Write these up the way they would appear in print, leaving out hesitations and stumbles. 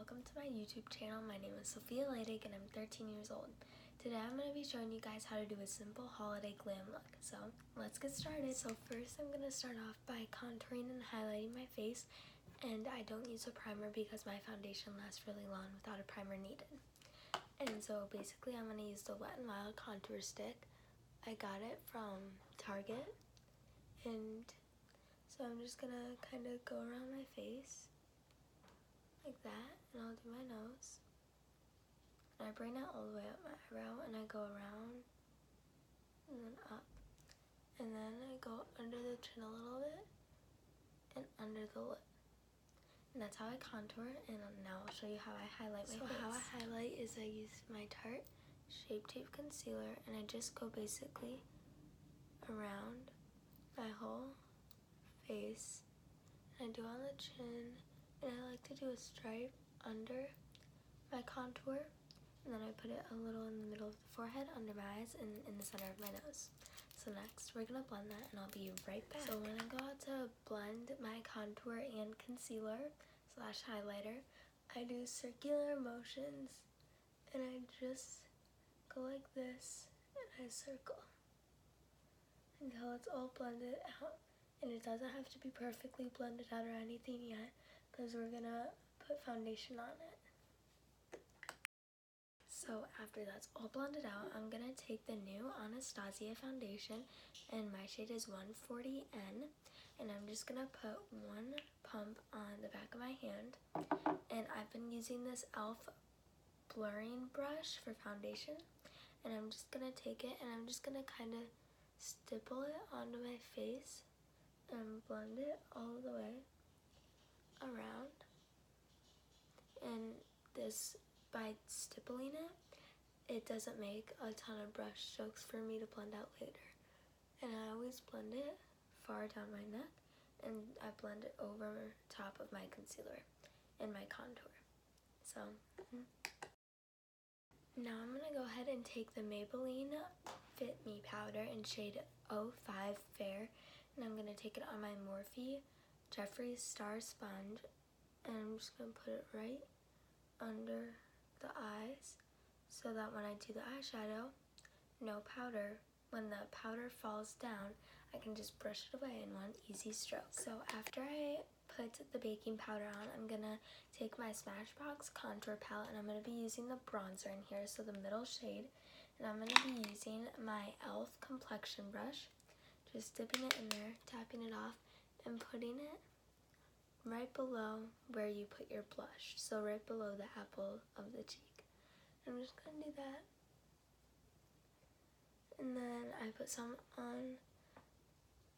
welcome to my YouTube channel. My name is Sophia Leidig and I'm 13 years old. Today I'm going to be showing you guys how to do a simple holiday glam look. So let's get started. So first I'm going to start off by contouring and highlighting my face, and I don't use a primer because my foundation lasts really long without a primer needed. And so basically I'm going to use the Wet n Wild contour stick. I got it from Target, and so I'm just going to kind of go around my face like that, and I'll do my nose, and I bring it all the way up my eyebrow, and I go around and then up, and then I go under the chin a little bit and under the lip, and that's how I contour. And now I'll show you how I highlight my face. So how I highlight is I use my Tarte Shape Tape concealer, and I just go basically around my whole face, and I do on the chin, and I like to do a stripe under my contour, and then I put it a little in the middle of the forehead, under my eyes, and in the center of my nose. So next we're gonna blend that, and I'll be right back. So when I go out to blend my contour and concealer slash highlighter, I do circular motions, and I just go like this, and I circle until it's all blended out. And it doesn't have to be perfectly blended out or anything yet, because we're gonna put foundation on it. So after that's all blended out, I'm gonna take the new Anastasia foundation, and my shade is 140N, and I'm just gonna put one pump on the back of my hand. And I've been using this e.l.f. blurring brush for foundation, and I'm just gonna take it and I'm just gonna kind of stipple it onto my face and blend it all the way around. And this, by stippling it, it doesn't make a ton of brush strokes for me to blend out later. And I always blend it far down my neck, and I blend it over top of my concealer and my contour. So now I'm gonna go ahead and take the Maybelline Fit Me powder in shade 05 Fair, and I'm gonna take it on my Morphe Jeffree Star sponge, and I'm just gonna put it right under the eyes, so that when I do the eyeshadow, no powder, when the powder falls down, I can just brush it away in one easy stroke. So after I put the baking powder on, I'm gonna take my Smashbox contour palette, and I'm gonna be using the bronzer in here, so the middle shade, and I'm gonna be using my e.l.f. complexion brush, just dipping it in there, tapping it off, and putting it right below where you put your blush, so right below the apple of the cheek. I'm just gonna do that, and then I put some on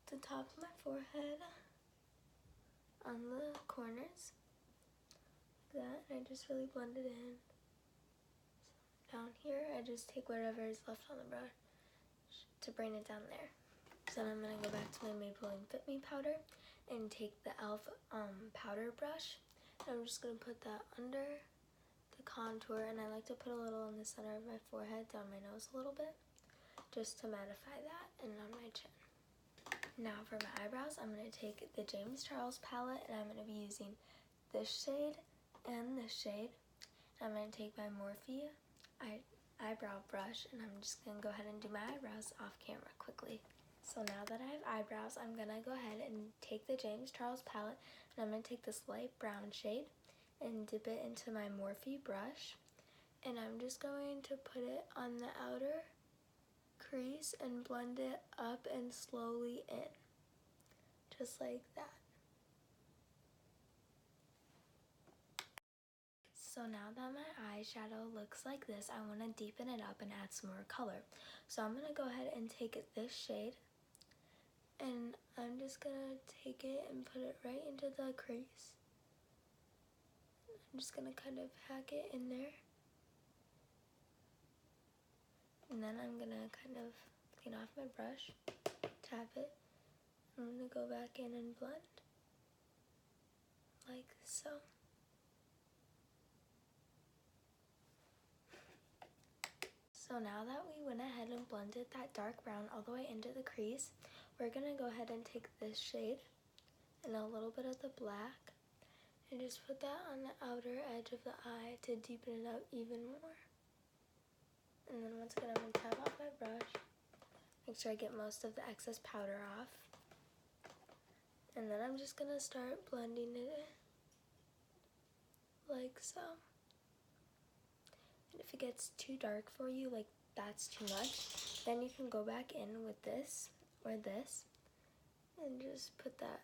the top of my forehead, on the corners, like that, and I just really blend it in. So down here, I just take whatever is left on the brush to bring it down there. So then I'm gonna go back to my Maybelline Fit Me powder and take the e.l.f. powder brush, and I'm just gonna put that under the contour, and I like to put a little in the center of my forehead, down my nose a little bit, just to mattify that, and on my chin. Now for my eyebrows, I'm going to take the James Charles palette, and I'm going to be using this shade and this shade. I'm going to take my Morphe eyebrow brush, and I'm just going to go ahead and do my eyebrows off camera quickly. So now that I have eyebrows, I'm going to go ahead and take the James Charles palette, and I'm going to take this light brown shade and dip it into my Morphe brush, and I'm just going to put it on the outer crease and blend it up and slowly in, just like that. So now that my eyeshadow looks like this, I want to deepen it up and add some more color. So I'm going to go ahead and take this shade, and I'm just going to take it and put it right into the crease. I'm just going to kind of hack it in there. And then I'm going to kind of clean off my brush, tap it. I'm going to go back in and blend, like so. So now that we went ahead and blended that dark brown all the way into the crease, we're going to go ahead and take this shade and a little bit of the black, And just put that on the outer edge of the eye to deepen it up even more. And then once again, I'm going to tap off my brush. Make sure I get most of the excess powder off. And then I'm just going to start blending it like so. And if it gets too dark for you, like that's too much, then you can go back in with this or this and just put that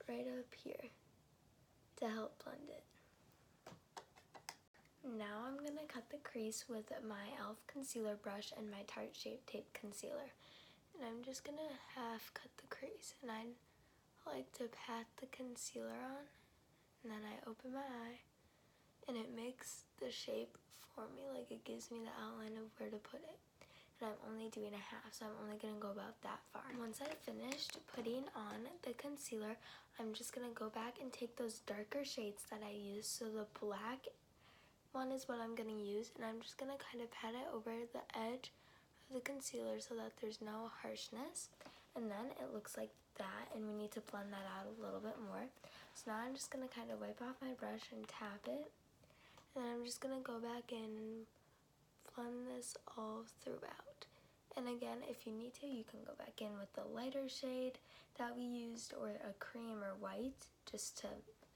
right up here to help blend it. Now I'm going to cut the crease with my e.l.f. concealer brush and my Tarte Shape Tape concealer. And I'm just going to half cut the crease. And I like to pat the concealer on, and then I open my eye, and it makes the shape for me, like it gives me the outline of where to put it. And I'm only doing a half, so I'm only going to go about that far. Once I've finished putting on the concealer, I'm just going to go back and take those darker shades that I used. So the black one is what I'm going to use, and I'm just going to kind of pat it over the edge of the concealer so that there's no harshness. And then it looks like that, and we need to blend that out a little bit more. So now I'm just going to kind of wipe off my brush and tap it. And then I'm just going to go back and blend this all throughout. And again, if you need to, you can go back in with the lighter shade that we used or a cream or white just to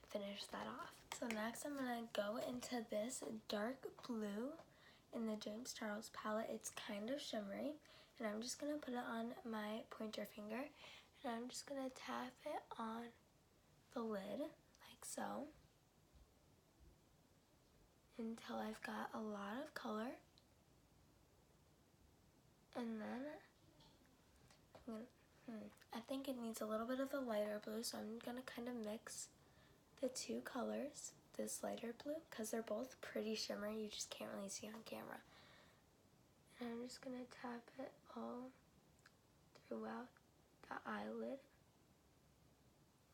finish that off. So next I'm going to go into this dark blue in the James Charles palette. It's kind of shimmery, and I'm just going to put it on my pointer finger, and I'm just going to tap it on the lid like so until I've got a lot of color. And then I think it needs a little bit of a lighter blue, so I'm going to kind of mix the two colors, this lighter blue, because they're both pretty shimmery, you just can't really see on camera. And I'm just going to tap it all throughout the eyelid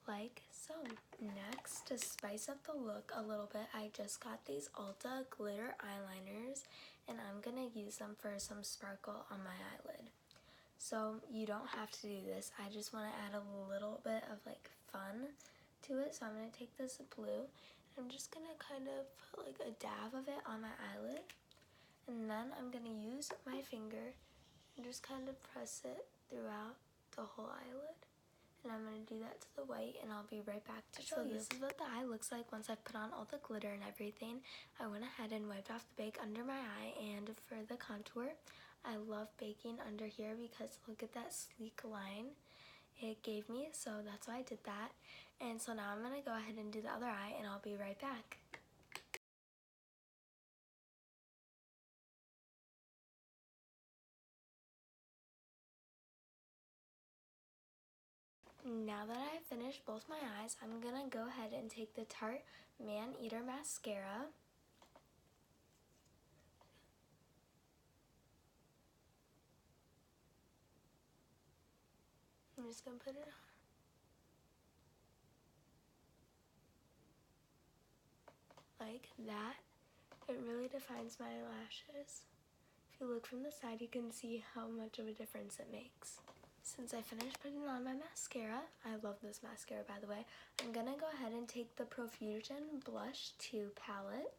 like so. Next, to spice up the look a little bit, I just got these Ulta glitter eyeliners, and I'm going to use them for some sparkle on my eyelid. So you don't have to do this, I just want to add a little bit of like fun to it. So I'm going to take this blue, and I'm just going to kind of put like a dab of it on my eyelid, and then I'm going to use my finger and just kind of press it throughout the whole eyelid. And I'm going to do that to the white, and I'll be right back to show you. This is what the eye looks like once I've put on all the glitter and everything. I went ahead and wiped off the bake under my eye, and for the contour, I love baking under here because look at that sleek line it gave me, so that's why I did that. And so now I'm going to go ahead and do the other eye, and I'll be right back. Now that I've finished both my eyes, I'm going to go ahead and take the Tarte Man Eater Mascara. I'm just going to put it on like that. It really defines my lashes. If you look from the side, you can see how much of a difference it makes. Since I finished putting on my mascara, I love this mascara by the way, I'm going to go ahead and take the Profusion Blush 2 palette,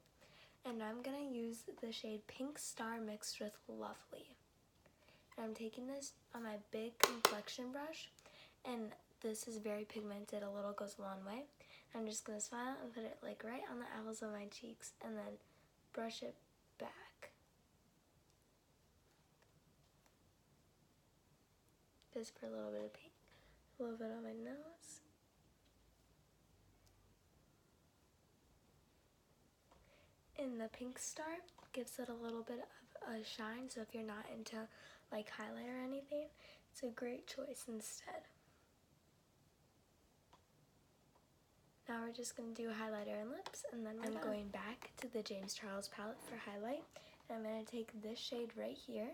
and I'm going to use the shade Pink Star mixed with Lovely. And I'm taking this on my big complexion brush, and this is very pigmented, a little goes a long way. I'm just going to smile and put it like right on the apples of my cheeks, and then brush it back. Just for a little bit of pink, a little bit on my nose. And the Pink Star gives it a little bit of a shine, so if you're not into like highlight or anything, it's a great choice instead. Now we're just going to do highlighter and lips, and then I'm going back to the James Charles palette for highlight. And I'm going to take this shade right here,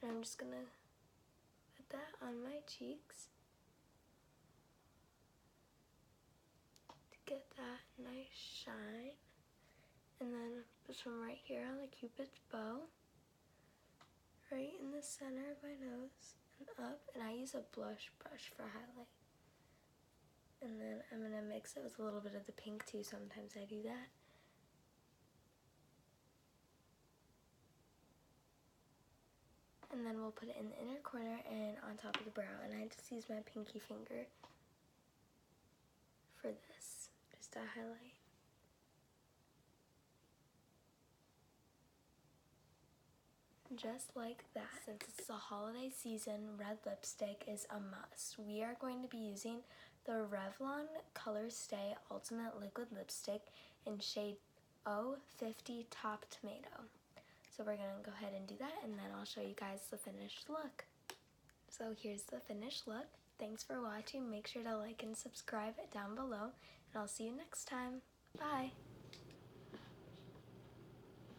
and I'm just going to put that on my cheeks to get that nice shine. And then this one right here on the Cupid's bow, right in the center of my nose and up. And I use a blush brush for highlight. And then I'm going to mix it with a little bit of the pink too. Sometimes I do that. And then we'll put it in the inner corner and on top of the brow. And I just use my pinky finger for this, just to highlight. Just like that. Since it's the holiday season, red lipstick is a must. We are going to be using the Revlon Color Stay Ultimate Liquid Lipstick in shade 050 Top Tomato. So we're going to go ahead and do that, and then I'll show you guys the finished look. So here's the finished look. Thanks for watching. Make sure to like and subscribe down below, and I'll see you next time. Bye!